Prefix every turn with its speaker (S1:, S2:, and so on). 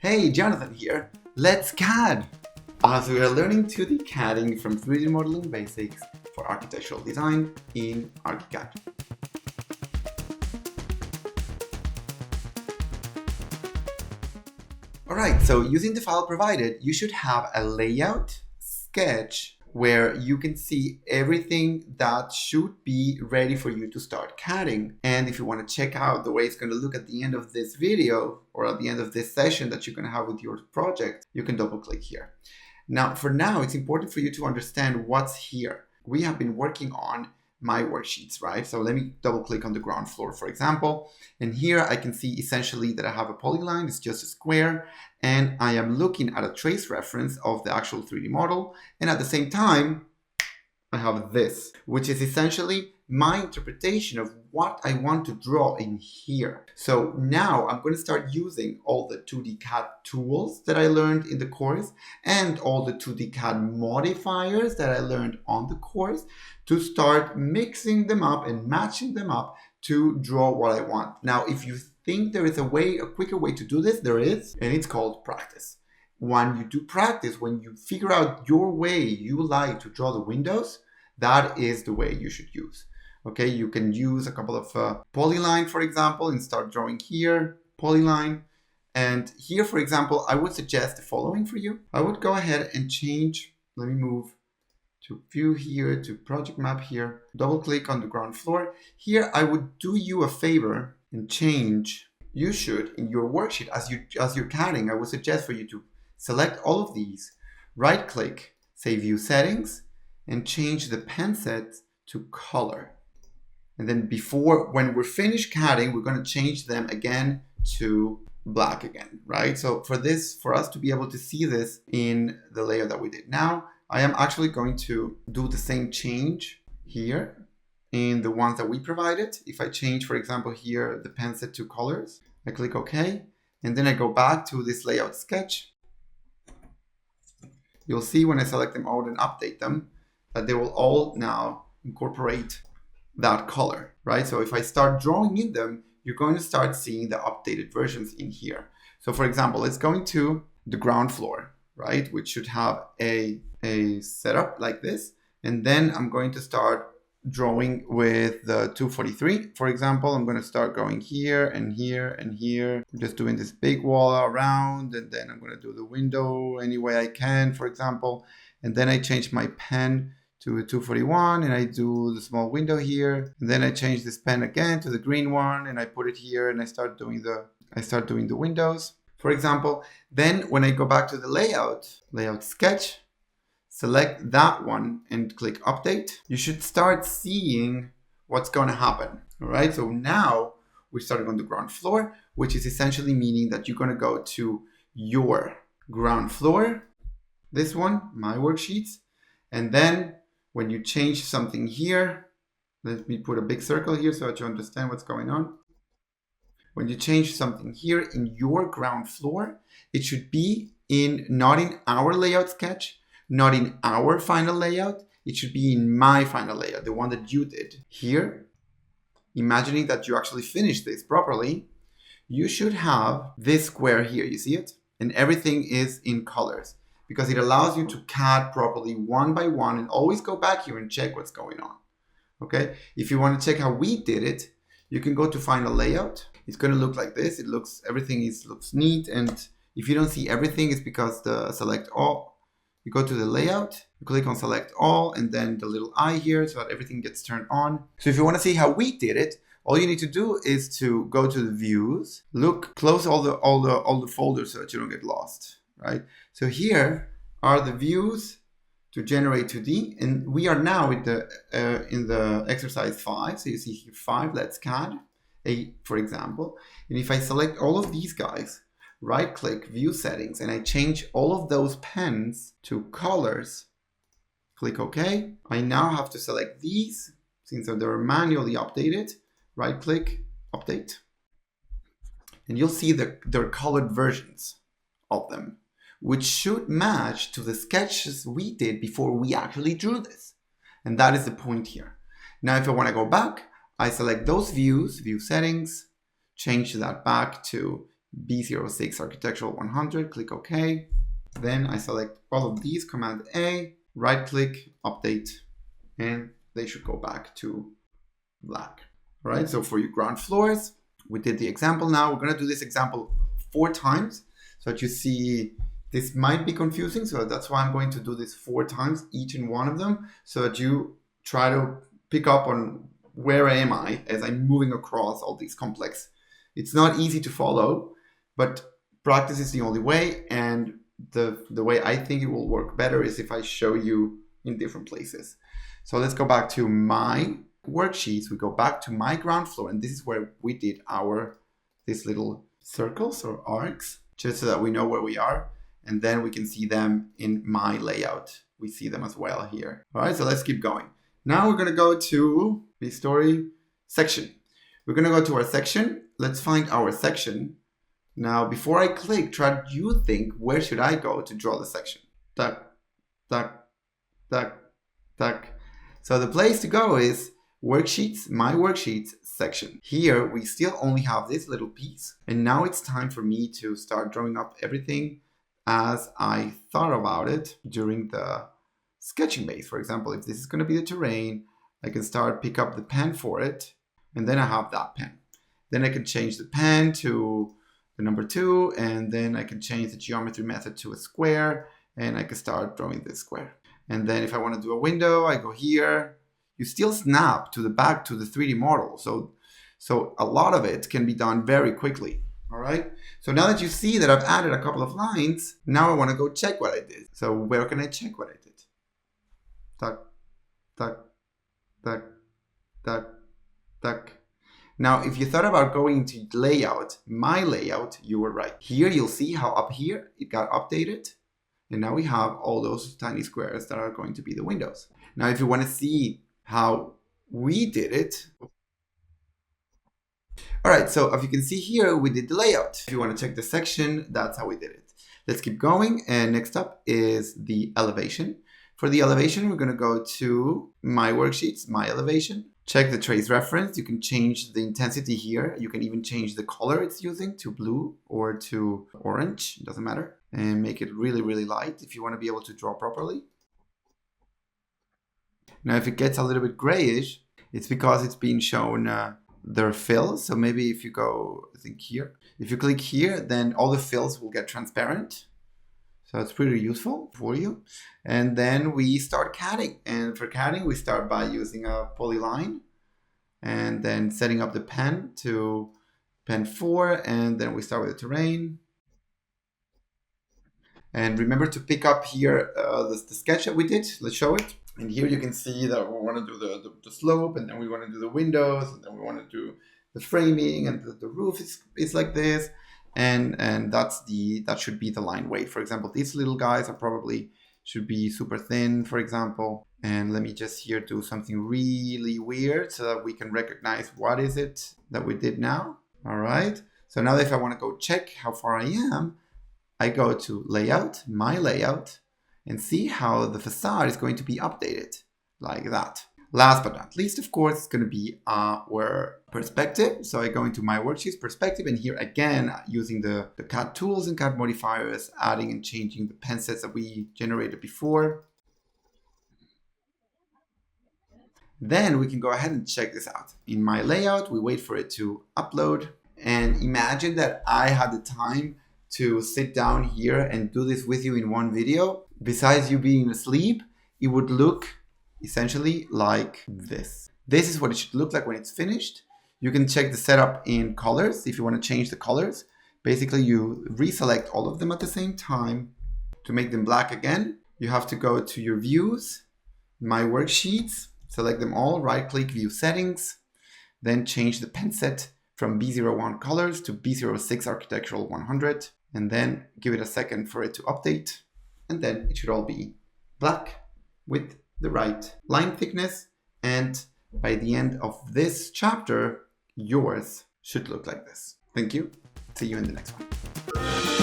S1: Hey, Jonathan here. Let's CAD! As we are learning 2D CADing from 3D modeling basics for architectural design in Archicad. Alright, so using the file provided, you should have a layout sketch where you can see everything that should be ready for you to start CADing. And if you want to check out the way it's going to look at the end of this video or at the end of this session that you're going to have with your project, you can double click here. Now, for now, it's important for you to understand what's here. We have been working on my worksheets, right? So let me double click on the ground floor, for example. And here I can see essentially that I have a polyline, it's just a square, and I am looking at a trace reference of the actual 3D model. And at the same time, I have this, which is essentially my interpretation of what I want to draw in here. So now I'm going to start using all the 2D CAD tools that I learned in the course and all the 2D CAD modifiers that I learned on the course to start mixing them up and matching them up to draw what I want. Now, if you think there is a quicker way to do this, there is, and it's called practice. When you do practice, when you figure out your way you like to draw the windows, that is the way you should use. Okay, you can use a couple of polyline, for example, and start drawing here, polyline. And here, for example, I would suggest the following for you. I would go ahead and change, let me move to view here, to project map here, double click on the ground floor. Here, I would do you a favor and change. You should, in your worksheet, as you're CADing, I would suggest for you to select all of these, right click, say view settings, and change the pen set to color. And then when we're finished CADing, we're going to change them again to black again, right? So for us to be able to see this in the layer that we did now, I am actually going to do the same change here in the ones that we provided. If I change, for example, here, the pen set to colors, I click OK, and then I go back to this layout sketch. You'll see when I select them all and update them, that they will all now incorporate that color, right? So if I start drawing in them, you're going to start seeing the updated versions in here. So for example, let's go into the ground floor, right? Which should have a setup like this. And then I'm going to start drawing with the 243. For example, I'm going to start going here and here and here. I'm just doing this big wall around, and then I'm going to do the window any way I can, for example. And then I change my pen to a 241 and I do the small window here. And then I change this pen again to the green one and I put it here and I start doing the windows, for example. Then when I go back to the layout sketch, select that one and click update, you should start seeing what's going to happen. All right. So now we're starting on the ground floor, which is essentially meaning that you're going to go to your ground floor, this one, my worksheets. And then when you change something here, let me put a big circle here so that you understand what's going on. When you change something here in your ground floor, it should be not in our layout sketch, not in our final layout. It should be in my final layout, the one that you did. Here, imagining that you actually finished this properly, you should have this square here. You see it? And everything is in colors, because it allows you to CAD properly one by one and always go back here and check what's going on. Okay, if you want to check how we did it, you can go to final layout. It's going to look like this. Everything looks neat. And if you don't see everything, it's because the select all. You go to the layout, you click on select all, and then the little eye here so that everything gets turned on. So if you want to see how we did it, all you need to do is to go to the views, close all the folders so that you don't get lost. Right? So here are the views to generate 2D, and we are now in the exercise 5. So you see here 5, let's CAD, for example. And if I select all of these guys, right click, view settings, and I change all of those pens to colors, click OK. I now have to select these since they're manually updated, right click, update. And you'll see their colored versions of them, which should match to the sketches we did before we actually drew this. And that is the point here. Now, if I want to go back, I select those views, view settings, change that back to B06 architectural 100, click OK. Then I select all of these, Command A, right click, update, and they should go back to black. All right, so for your ground floors, we did the example now. We're gonna do this example 4 times so that you see this might be confusing. So that's why I'm going to do this 4 times, each in one of them, so that you try to pick up on where am I as I'm moving across all these complex. It's not easy to follow, but practice is the only way. And the way I think it will work better is if I show you in different places. So let's go back to my worksheets. We go back to my ground floor, and this is where we did these little circles or arcs, just so that we know where we are. And then we can see them in my layout. We see them as well here. All right, so let's keep going. Now we're gonna go to the story section. We're gonna go to our section. Let's find our section. Now, before I click, try you think, where should I go to draw the section? Tuck, tuck, tuck, tuck. So the place to go is worksheets, my worksheets section. Here, we still only have this little piece. And now it's time for me to start drawing up everything as I thought about it during the sketching base. For example, if this is going to be the terrain, I can pick up the pen for it, and then I have that pen. Then I can change the pen to the number 2, and then I can change the geometry method to a square, and I can start drawing this square. And then if I want to do a window, I go here. You still snap to the back to the 3D model. So a lot of it can be done very quickly. All right. So now that you see that I've added a couple of lines, now I want to go check what I did. So where can I check what I did? Tuck, tuck, tuck, tuck, tuck. Now, if you thought about going to layout, my layout, you were right. Here you'll see how up here it got updated. And now we have all those tiny squares that are going to be the windows. Now, if you want to see how we did it. All right, so if you can see here, we did the layout. If you want to check the section, that's how we did it. Let's keep going. And next up is the elevation. For the elevation, we're going to go to my worksheets, my elevation. Check the trace reference. You can change the intensity here. You can even change the color it's using to blue or to orange. It doesn't matter. And make it really, really light if you want to be able to draw properly. Now, if it gets a little bit grayish, it's because it's being shown their fills. So maybe if you go, I think here, if you click here, then all the fills will get transparent. So it's pretty useful for you. And then we start CADing. And for CADing, we start by using a polyline and then setting up the pen to pen 4. And then we start with the terrain. And remember to pick up here the sketch that we did. Let's show it. And here you can see that we want to do the slope, and then we want to do the windows, and then we want to do the framing, and the roof is like this. And that should be the line weight. For example, these little guys are probably should be super thin, for example. And let me just here do something really weird so that we can recognize what is it that we did now. All right. So now if I want to go check how far I am, I go to layout, my layout, and see how the facade is going to be updated like that. Last but not least, of course, it's going to be our perspective. So I go into my worksheets perspective, and here again, using the CAD tools and CAD modifiers, adding and changing the pen sets that we generated before. Then we can go ahead and check this out. In my layout, we wait for it to upload, and imagine that I had the time to sit down here and do this with you in one video. Besides you being asleep, it would look essentially like this. This is what it should look like when it's finished. You can check the setup in colors if you want to change the colors. Basically, you reselect all of them at the same time. To make them black again, you have to go to your views, my worksheets, select them all, right click, view settings, then change the pen set from B01 colors to B06 architectural 100, and then give it a second for it to update. And then it should all be black with the right line thickness. And by the end of this chapter, yours should look like this. Thank you. See you in the next one.